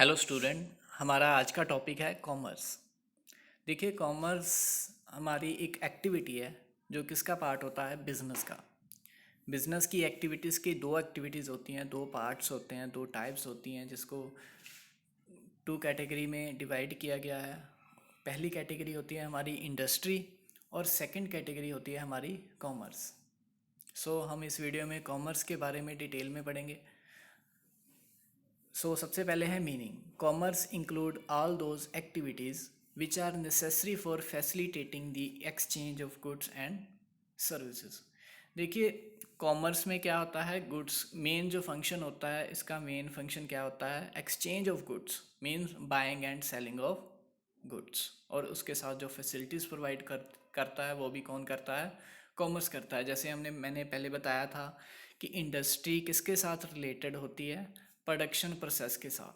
Hello student. हमारा आज का टॉपिक है कॉमर्स। देखिए, कॉमर्स हमारी एक एक्टिविटी है जो किसका पार्ट होता है, बिजनेस का। बिजनेस की एक्टिविटीज़ की दो एक्टिविटीज़ होती हैं, दो पार्ट्स होते हैं, दो टाइप्स होती हैं, जिसको टू कैटेगरी में डिवाइड किया गया है। पहली कैटेगरी होती है हमारी इंडस्ट्री और सेकंड कैटेगरी होती है हमारी कॉमर्स। हम इस वीडियो में कॉमर्स के बारे में डिटेल में पढ़ेंगे। सबसे पहले है meaning. Commerce include all those activities which are necessary for facilitating the exchange of goods and services. देखिए, कॉमर्स में क्या होता है, गुड्स मेन जो फंक्शन होता है, इसका मेन फंक्शन क्या होता है, exchange of goods means buying and selling of goods. और उसके साथ जो फैसिलिटीज़ प्रोवाइड करता है वो भी कौन करता है, कॉमर्स करता है। जैसे मैंने पहले बताया था कि इंडस्ट्री किसके साथ रिलेटेड होती है, प्रोडक्शन प्रोसेस के साथ,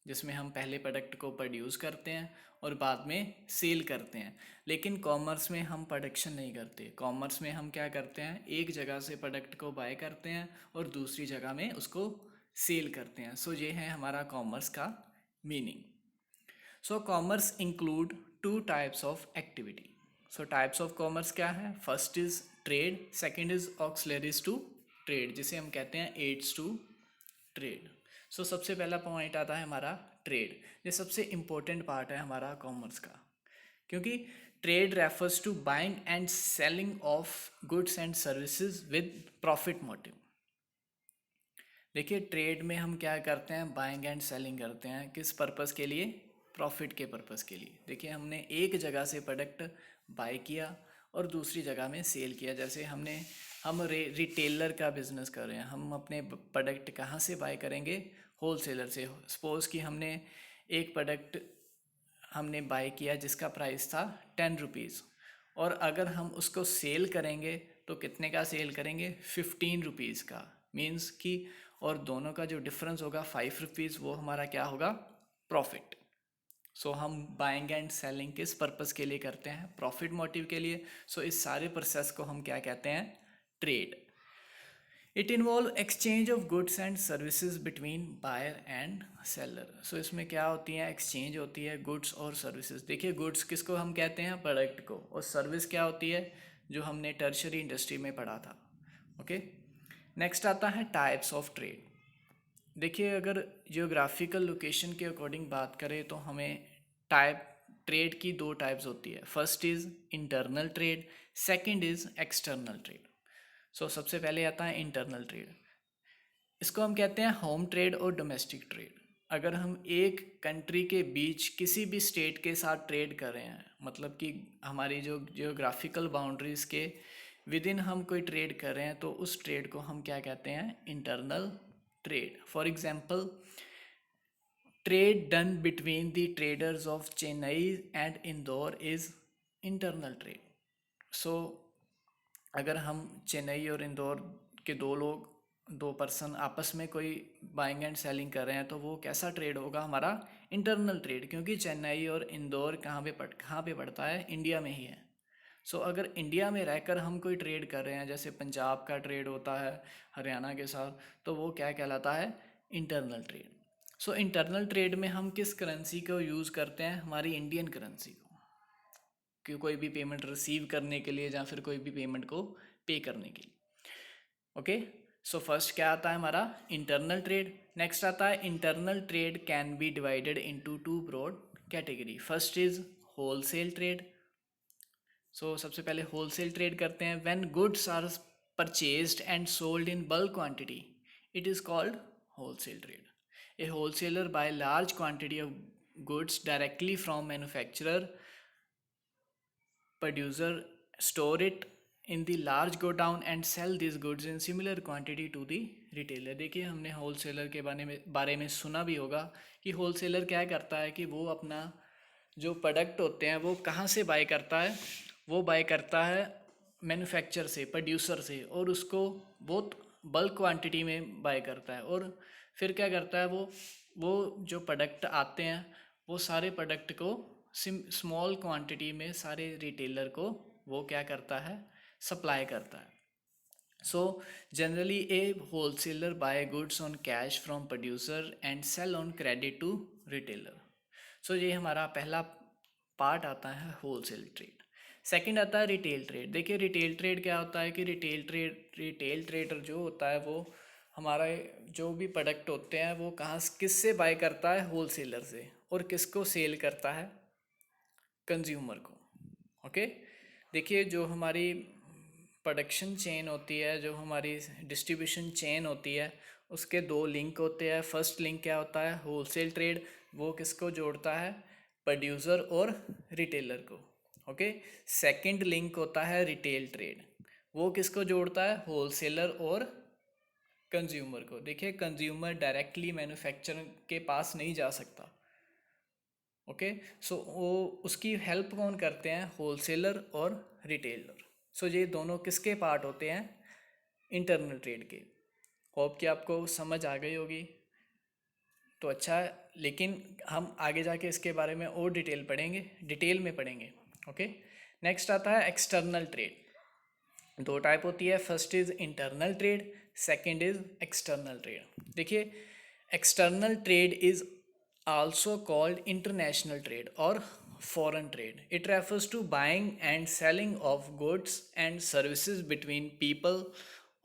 जिसमें हम पहले प्रोडक्ट को प्रोड्यूस करते हैं और बाद में सेल करते हैं। लेकिन कॉमर्स में हम प्रोडक्शन नहीं करते। कॉमर्स में हम क्या करते हैं, एक जगह से प्रोडक्ट को बाय करते हैं और दूसरी जगह में उसको सेल करते हैं। ये है हमारा कॉमर्स का meaning. Commerce include two types of activity. Types of commerce क्या है, first is trade, second is auxiliaries to trade, जिसे हम कहते हैं एड्स टू ट्रेड। सबसे पहला पॉइंट आता है हमारा ट्रेड। ये सबसे इम्पोर्टेंट पार्ट है हमारा कॉमर्स का, क्योंकि trade refers to buying and selling of goods and services with profit motive. देखिए, ट्रेड में हम क्या करते हैं, बाइंग एंड सेलिंग करते हैं, किस पर्पस के लिए, प्रॉफिट के पर्पस के लिए। देखिए, हमने एक जगह से प्रोडक्ट बाय किया और दूसरी जगह में सेल किया। जैसे हम रिटेलर का बिजनेस कर रहे हैं, हम अपने प्रोडक्ट कहाँ से बाय करेंगे, होलसेलर से। सपोज़ कि हमने एक प्रोडक्ट हमने बाय किया जिसका प्राइस था 10 रुपीज़, और अगर हम उसको सेल करेंगे तो कितने का सेल करेंगे, 15 रुपीज़ का। मीन्स कि और दोनों का जो डिफरेंस होगा 5 रुपीज़, वो हमारा क्या होगा, प्रॉफिट। हम बाइंग एंड सेलिंग किस पर्पस के लिए करते हैं, प्रॉफिट मोटिव के लिए। इस सारे प्रोसेस को हम क्या कहते हैं, trade. It involve exchange of goods and services between buyer and seller. इसमें क्या होती है, एक्सचेंज होती है गुड्स और सर्विसेज। देखिए, गुड्स किसको हम कहते हैं, प्रोडक्ट को, और सर्विस क्या होती है, जो हमने टर्शरी इंडस्ट्री में पढ़ा था। ओके, नेक्स्ट आता है टाइप्स ऑफ ट्रेड। देखिए, अगर जियोग्राफिकल लोकेशन के अकॉर्डिंग बात करें तो हमें टाइप ट्रेड की दो टाइप्स होती है। First is internal trade, second is external trade. सबसे पहले आता है इंटरनल ट्रेड। इसको हम कहते हैं होम ट्रेड और डोमेस्टिक ट्रेड। अगर हम एक कंट्री के बीच किसी भी स्टेट के साथ ट्रेड कर रहे हैं, मतलब कि हमारी जो जियोग्राफिकल बाउंड्रीज़ के विद इन हम कोई ट्रेड कर रहे हैं, तो उस ट्रेड को हम क्या कहते हैं, internal trade. For example, trade done between the traders of Chennai and Indore is internal trade. So अगर हम चेन्नई और इंदौर के दो पर्सन आपस में कोई बाइंग एंड सेलिंग कर रहे हैं, तो वो कैसा ट्रेड होगा, हमारा इंटरनल ट्रेड। क्योंकि चेन्नई और इंदौर कहाँ पे पड़ता है, इंडिया में ही है। अगर इंडिया में रहकर हम कोई ट्रेड कर रहे हैं, जैसे पंजाब का ट्रेड होता है हरियाणा के साथ, तो वो क्या कहलाता है, इंटरनल ट्रेड। इंटरनल ट्रेड में हम किस करेंसी को यूज़ करते हैं, हमारी इंडियन करेंसी को, कि कोई भी पेमेंट रिसीव करने के लिए या फिर कोई भी पेमेंट को पे करने के लिए। ओके, फर्स्ट क्या आता है हमारा, इंटरनल ट्रेड। नेक्स्ट आता है internal trade can be divided into two broad category. First is wholesale trade. सबसे पहले होलसेल ट्रेड करते हैं। When goods are purchased and sold in bulk quantity, it is called wholesale trade. A wholesaler buy large quantity of goods directly from manufacturer producer, store it in the large godown and sell these goods in similar quantity to the retailer। देखिए, हमने wholesaler के बारे में सुना भी होगा कि wholesaler क्या करता है कि वो अपना जो प्रोडक्ट होते हैं वो कहाँ से बाय करता है, वो बाय करता है मैन्युफैक्चर से, प्रोड्यूसर से, और उसको बहुत बल्क क्वांटिटी में बाय करता है। और फिर क्या करता है, वो जो प्रोडक्ट आते हैं, वो सारे प्रोडक्ट को स्मॉल क्वांटिटी में सारे रिटेलर को वो क्या करता है, सप्लाई करता है। So generally a wholesaler buy goods on cash from producer and sell on credit to retailer. So ये हमारा पहला पार्ट आता है होलसेल ट्रेड। सेकंड आता है रिटेल ट्रेड। देखिए रिटेल ट्रेड क्या होता है कि रिटेल ट्रेडर जो होता है वो हमारा जो भी प्रोडक्ट होते हैं वो कहाँ किस से बाय करता है, होलसेलर से, और किसको सेल करता है, कंज्यूमर को। ओके, देखिए जो हमारी प्रोडक्शन चेन होती है, जो हमारी डिस्ट्रीब्यूशन चेन होती है, उसके दो लिंक होते हैं। फर्स्ट लिंक क्या होता है, होलसेल ट्रेड, वो किसको जोड़ता है, प्रोड्यूसर और रिटेलर को। ओके, सेकंड लिंक होता है रिटेल ट्रेड, वो किसको जोड़ता है, होलसेलर और कंज्यूमर को। देखिए कंज्यूमर डायरेक्टली मैन्युफैक्चरर के पास नहीं जा सकता। ओके, सो वो उसकी हेल्प कौन करते हैं, होलसेलर और रिटेलर। सो ये दोनों किसके पार्ट होते हैं, इंटरनल ट्रेड के। होप कि आपको समझ आ गई होगी, तो अच्छा है। लेकिन हम आगे जाके इसके बारे में और डिटेल में पढ़ेंगे। ओके, नेक्स्ट आता है एक्सटर्नल ट्रेड। दो टाइप होती है, first is internal trade, second is external trade. देखिए external trade is also called international trade or foreign trade. It refers to buying and selling of goods and services between people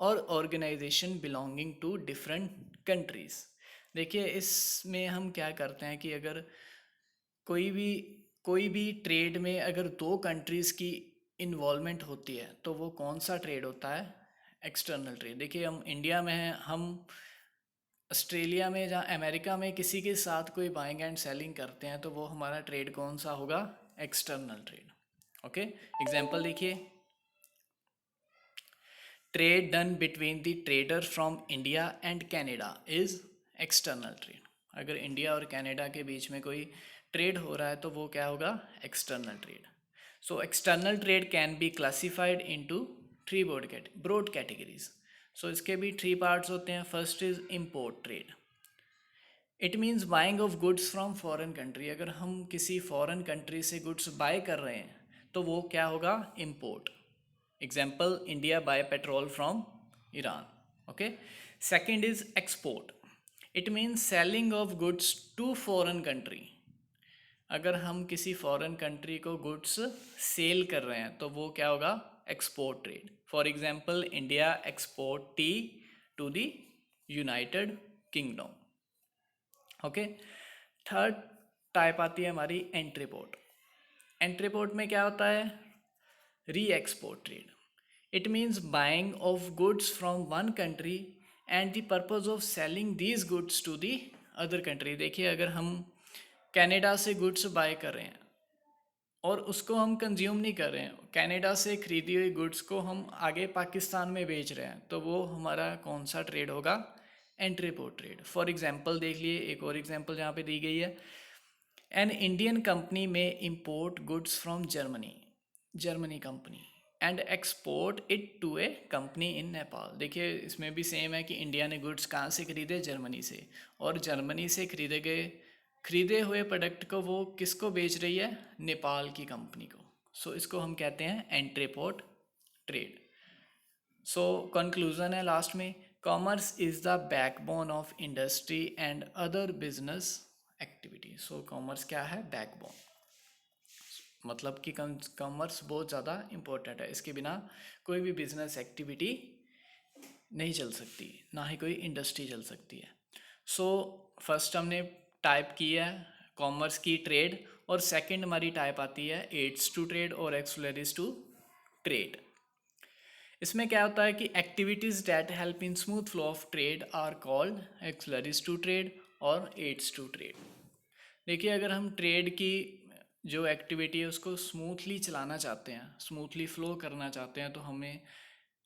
or organization belonging to different countries. देखिए इसमें हम क्या करते हैं कि अगर कोई भी कोई भी ट्रेड में अगर दो कंट्रीज़ की इन्वॉल्वमेंट होती है तो वो कौन सा ट्रेड होता है, एक्सटर्नल ट्रेड। देखिए हम इंडिया में हैं, हम ऑस्ट्रेलिया में या अमेरिका में किसी के साथ कोई बाइंग एंड सेलिंग करते हैं तो वो हमारा ट्रेड कौन सा होगा, एक्सटर्नल ट्रेड। ओके, एग्जांपल देखिए, trade done between the trader from India and Canada is external trade. अगर इंडिया और कनाडा के बीच में कोई ट्रेड हो रहा है तो वो क्या होगा, external trade. So external trade can be classified into three broad categories. So इसके भी थ्री पार्ट्स होते हैं। First is import trade, it means buying of goods from foreign country. अगर हम किसी फॉरेन कंट्री से गुड्स बाय कर रहे हैं तो वो क्या होगा, import. Example, India buy petrol from Iran. Okay, second is export, it means selling of goods to foreign country. अगर हम किसी फॉरेन कंट्री को गुड्स सेल कर रहे हैं तो वो क्या होगा, export trade. For example, India export tea to the United Kingdom. Okay, third type आती है हमारी एंट्रीपोर्ट। एंट्रीपोर्ट में क्या होता है, re export trade, it means buying of goods from one country and the purpose of selling these goods to the other country. देखिए अगर हम कनाडा से गुड्स बाय कर रहे हैं और उसको हम कंज्यूम नहीं कर रहे हैं, कनाडा से खरीदी हुई गुड्स को हम आगे पाकिस्तान में बेच रहे हैं, तो वो हमारा कौन सा ट्रेड होगा, एंट्रीपोर्ट ट्रेड। फॉर एग्जांपल देख लिए, एक और एग्जांपल यहाँ पे दी गई है, एन इंडियन कंपनी में import goods from Germany company and export it to a company in Nepal. देखिए इसमें भी सेम है कि इंडिया ने गुड्स कहाँ से खरीदे, जर्मनी से, और जर्मनी से खरीदे हुए प्रोडक्ट को वो किसको बेच रही है, नेपाल की कंपनी को। सो इसको हम कहते हैं एंट्रीपोर्ट ट्रेड। सो कंक्लूजन है लास्ट में, commerce is the backbone of industry and other business activity. So commerce क्या है, बैकबोन, मतलब कि कॉमर्स बहुत ज़्यादा इम्पोर्टेंट है, इसके बिना कोई भी बिजनेस एक्टिविटी नहीं चल सकती, ना ही कोई इंडस्ट्री चल सकती है। सो फर्स्ट हमने टाइप की है कॉमर्स की, ट्रेड, और सेकंड हमारी टाइप आती है एड्स टू ट्रेड और एक्सुलरीज टू ट्रेड। इसमें क्या होता है कि activities that help in smooth flow of trade are called auxiliaries to trade और एड्स टू ट्रेड। देखिए अगर हम ट्रेड की जो एक्टिविटी है उसको स्मूथली चलाना चाहते हैं, स्मूथली फ्लो करना चाहते हैं, तो हमें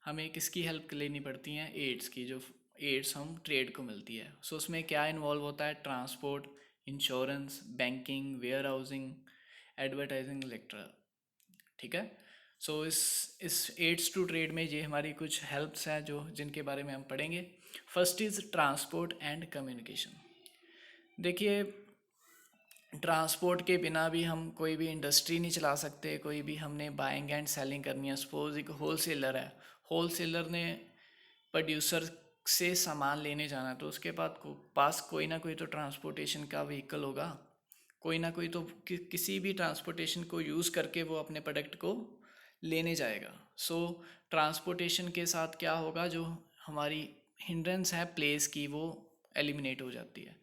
हमें किसकी हेल्प लेनी पड़ती है, एड्स की, जो एड्स हम ट्रेड को मिलती है। सो उसमें क्या इन्वॉल्व होता है, transport, insurance, banking, warehousing, advertising इलेक्ट्रा। ठीक है, सो इस एड्स टू ट्रेड में ये हमारी कुछ हेल्प्स हैं जो जिनके बारे में हम पढ़ेंगे। First is transport and communication. देखिए ट्रांसपोर्ट के बिना भी हम कोई भी इंडस्ट्री नहीं चला सकते, कोई भी हमने बाइंग एंड सेलिंग करनी है। सपोज एक होलसेलर है, होलसेलर ने प्रोड्यूसर से सामान लेने जाना है तो उसके पास कोई ना कोई तो ट्रांसपोर्टेशन का व्हीकल होगा, कोई ना कोई तो किसी भी ट्रांसपोर्टेशन को यूज़ करके वो अपने प्रोडक्ट को लेने जाएगा। सो ट्रांसपोर्टेशन के साथ क्या होगा, जो हमारी हिंड्रेंस है प्लेस की वो एलिमिनेट हो जाती है।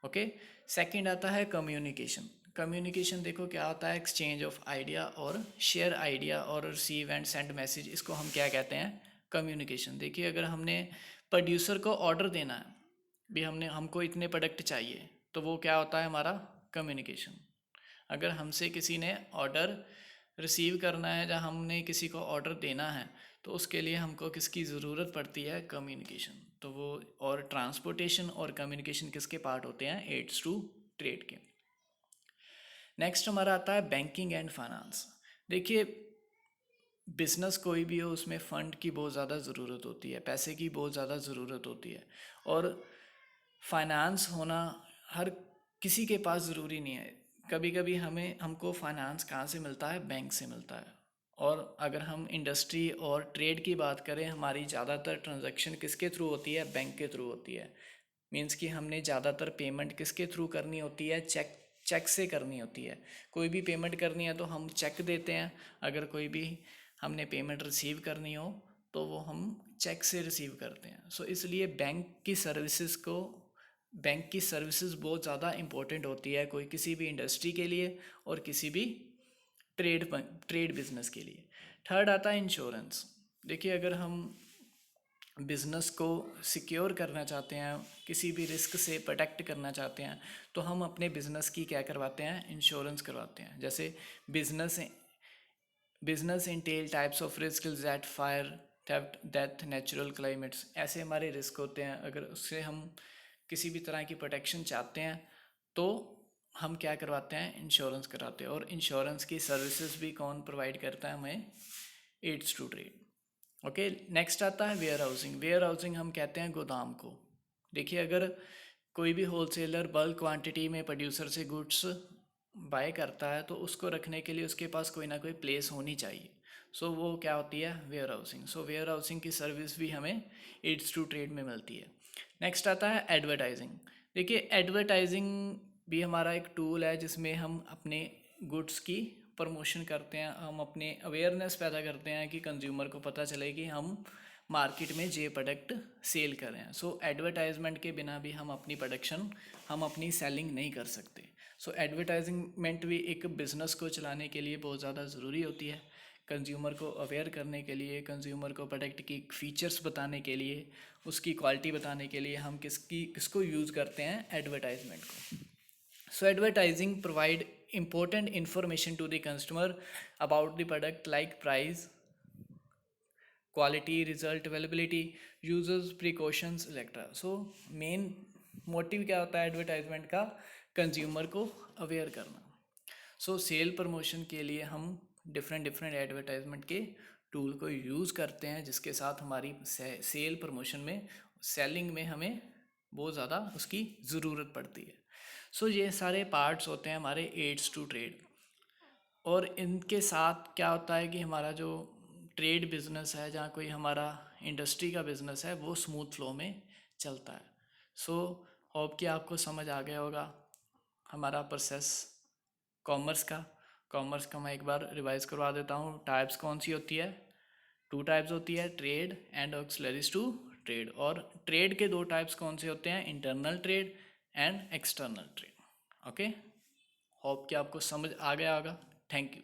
ओके। सेकंड आता है कम्युनिकेशन। कम्युनिकेशन देखो क्या होता है, एक्सचेंज ऑफ आइडिया और शेयर आइडिया और रिसीव एंड सेंड मैसेज, इसको हम क्या कहते हैं, कम्युनिकेशन। देखिए अगर हमने प्रोड्यूसर को ऑर्डर देना है, भी हमको इतने प्रोडक्ट चाहिए, तो वो क्या होता है हमारा कम्युनिकेशन। अगर हमसे किसी ने ऑर्डर रिसीव करना है या हमने किसी को ऑर्डर देना है, तो उसके लिए हमको किसकी ज़रूरत पड़ती है, कम्युनिकेशन। तो वो और ट्रांसपोर्टेशन और कम्युनिकेशन किसके पार्ट होते हैं, एड्स टू ट्रेड के। नेक्स्ट हमारा आता है बैंकिंग एंड फाइनेंस। देखिए बिज़नेस कोई भी हो उसमें फ़ंड की बहुत ज़्यादा ज़रूरत होती है, पैसे की बहुत ज़्यादा ज़रूरत होती है, और फाइनेंस होना हर किसी के पास ज़रूरी नहीं है। कभी कभी हमको फाइनेंस कहाँ से मिलता है, बैंक से मिलता है। और अगर हम इंडस्ट्री और ट्रेड की बात करें, हमारी ज़्यादातर ट्रांजैक्शन किसके थ्रू होती है, बैंक के थ्रू होती है। मीन्स कि हमने ज़्यादातर पेमेंट किसके थ्रू करनी होती है, चेक से करनी होती है। कोई भी पेमेंट करनी है तो हम चेक देते हैं, अगर कोई भी हमने पेमेंट रिसीव करनी हो तो वो हम चेक से रिसीव करते हैं। सो इसलिए बैंक की सर्विसेज बहुत ज़्यादा इम्पोर्टेंट होती है कोई किसी भी इंडस्ट्री के लिए और किसी भी ट्रेड बिजनेस के लिए। थर्ड आता है इंश्योरेंस। देखिए अगर हम बिज़नेस को सिक्योर करना चाहते हैं, किसी भी रिस्क से प्रोटेक्ट करना चाहते हैं, तो हम अपने बिज़नेस की क्या करवाते हैं, इंश्योरेंस करवाते हैं। जैसे business business Intel types of risk that fire, theft, death, natural climates, ऐसे हमारे रिस्क होते हैं। अगर उससे हम किसी भी तरह की प्रोटेक्शन चाहते हैं तो हम क्या करवाते हैं, इंश्योरेंस कराते हैं। और इंश्योरेंस की सर्विसेज भी कौन प्रोवाइड करता है हमें, aids to trade. Okay. Next आता है वेयर हाउसिंग। वेयर हाउसिंग हम कहते हैं गोदाम को। देखिए अगर कोई भी होलसेलर बल्क क्वांटिटी में प्रोड्यूसर से गुड्स बाय करता है तो उसको रखने के लिए उसके पास कोई ना कोई प्लेस होनी चाहिए। सो वो क्या होती है, warehousing. So warehousing की सर्विस भी हमें एड्स टू ट्रेड में मिलती है। नेक्स्ट आता है एडवर्टाइजिंग। देखिए एडवर्टाइजिंग भी हमारा एक टूल है जिसमें हम अपने गुड्स की प्रमोशन करते हैं, हम अपने अवेयरनेस पैदा करते हैं कि कंज्यूमर को पता चले कि हम मार्केट में ये प्रोडक्ट सेल कर रहे हैं। सो एडवर्टाइजमेंट के बिना भी हम अपनी सेलिंग नहीं कर सकते। सो एडवर्टाइजमेंट भी एक बिज़नेस को चलाने के लिए बहुत ज़्यादा ज़रूरी होती है। कंज्यूमर को अवेयर करने के लिए, कंज्यूमर को प्रोडक्ट की फीचर्स बताने के लिए, उसकी क्वालिटी बताने के लिए हम किसको यूज़ करते हैं, एडवर्टाइजमेंट को। So advertising provide important information to the customer about the product like price, quality, result, availability, users, precautions, etc. So main motive क्या होता है एडवर्टाइजमेंट का, कंज्यूमर को अवेयर करना। सो सेल प्रमोशन के लिए हम डिफरेंट डिफरेंट एडवर्टाइजमेंट के टूल को यूज़ करते हैं, जिसके साथ हमारी सेल प्रमोशन में, सेलिंग में हमें बहुत ज़्यादा उसकी ज़रूरत पड़ती है। सो ये सारे पार्ट्स होते हैं हमारे एड्स टू ट्रेड। और इनके साथ क्या होता है कि हमारा जो ट्रेड बिज़नेस है, जहाँ कोई हमारा इंडस्ट्री का बिज़नेस है, वो स्मूथ फ्लो में चलता है। सो होप कि आपको समझ आ गया होगा हमारा प्रोसेस कॉमर्स का मैं एक बार रिवाइज करवा देता हूँ। टाइप्स कौन सी होती है, 2 टाइप्स होती है, trade and auxiliaries to trade. और ट्रेड के 2 टाइप्स कौन से होते हैं, internal trade and external trade. Okay, hope कि आपको समझ आ गया होगा। Thank you.